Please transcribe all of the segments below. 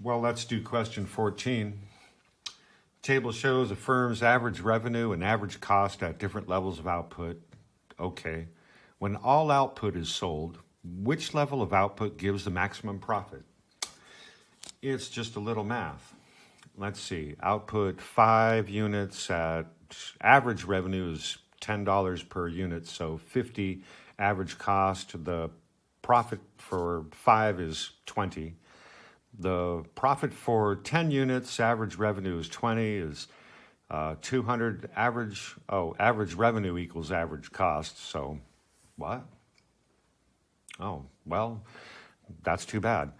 Well, let's do question 14. Table shows a firm's average revenue and average cost at different levels of output. Okay. When all output is sold, which level of output gives the maximum profit? It's just a little math. Let's see. Output 5 units at average revenue is $10 per unit, so 50 average cost. The profit for 5 is 20. The profit for 10 units, average revenue is 20, is 200. Average revenue equals average cost. So what? Oh, well, that's too bad.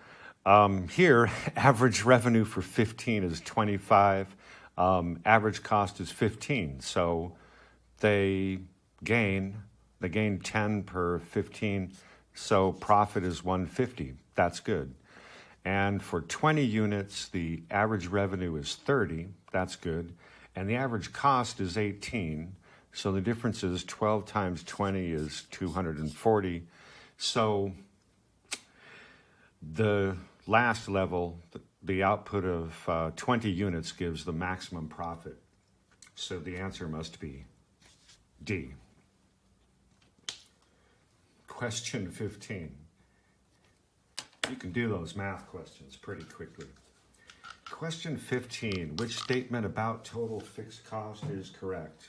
Here, average revenue for 15 is 25. Average cost is 15. So they gain 10 per 15. So profit is 150. That's good. And for 20 units, the average revenue is 30. That's good. And the average cost is 18. So the difference is 12 times 20 is 240. So the last level, the output of 20 units gives the maximum profit. So the answer must be D. Question 15. You can do those math questions pretty quickly. Question 15, which statement about total fixed cost is correct?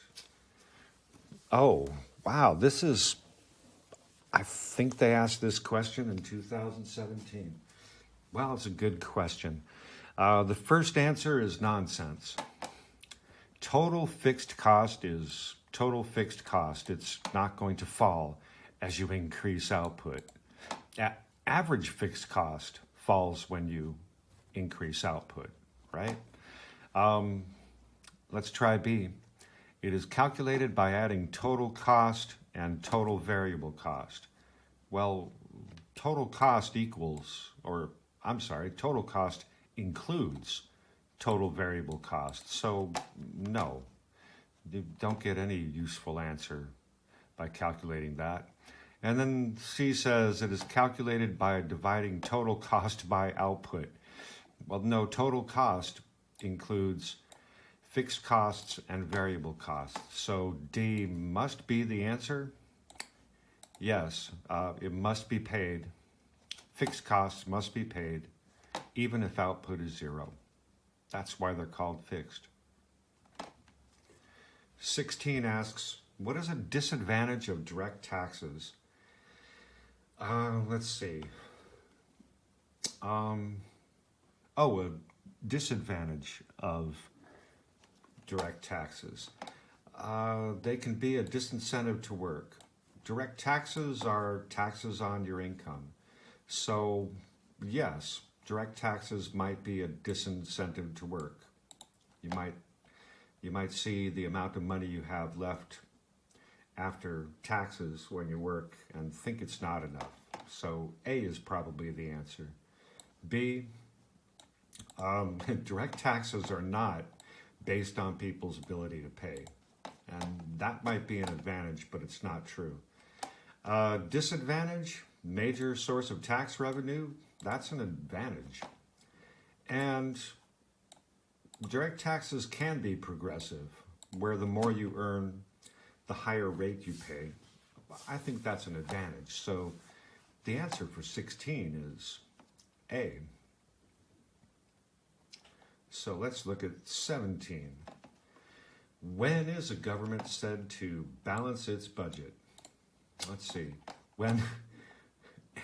Oh, wow, I think they asked this question in 2017. Well, it's a good question. The first answer is nonsense. Total fixed cost is total fixed cost. It's not going to fall as you increase output. Average fixed cost falls when you increase output, right? Let's try B. It is calculated by adding total cost and total variable cost. Well, total cost total cost includes total variable cost. So no, you don't get any useful answer by calculating that. And then C says it is calculated by dividing total cost by output. Well, no, total cost includes fixed costs and variable costs. So D must be the answer. Yes, it must be paid. Fixed costs must be paid, even if output is 0. That's why they're called fixed. 16 asks, what is a disadvantage of direct taxes? Let's see. A disadvantage of direct taxes. They can be a disincentive to work. Direct taxes are taxes on your income. So, yes, direct taxes might be a disincentive to work. You might see the amount of money you have left after taxes when you work and think it's not enough. So A is probably the answer. B, direct taxes are not based on people's ability to pay. And that might be an advantage, but it's not true. Disadvantage, major source of tax revenue, that's an advantage. And direct taxes can be progressive, where the more you earn, the higher rate you pay. I think that's an advantage. So the answer for 16 is A. So let's look at 17. When is a government said to balance its budget? Let's see.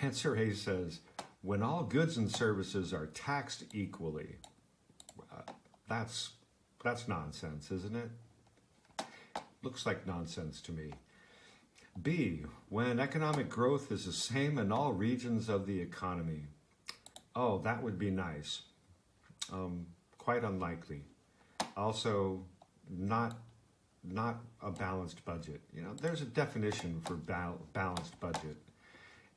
Answer A says, when all goods and services are taxed equally. That's nonsense, isn't it? Looks like nonsense to me. B, when economic growth is the same in all regions of the economy. Oh, that would be nice. Quite unlikely. Also, not a balanced budget. You know, there's a definition for balanced budget.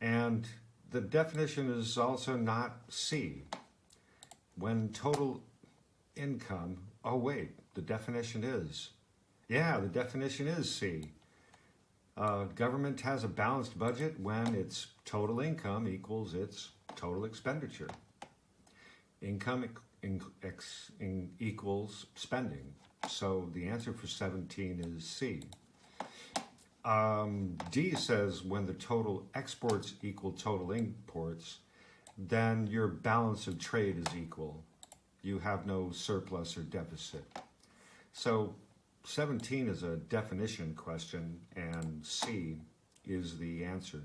And the definition is also not C. When total income, oh wait, the definition is. Yeah, the definition is C. Government has a balanced budget when its total income equals its total expenditure. Income equals spending. So the answer for 17 is C. D says when the total exports equal total imports, then your balance of trade is equal. You have no surplus or deficit. So 17 is a definition question, and C is the answer.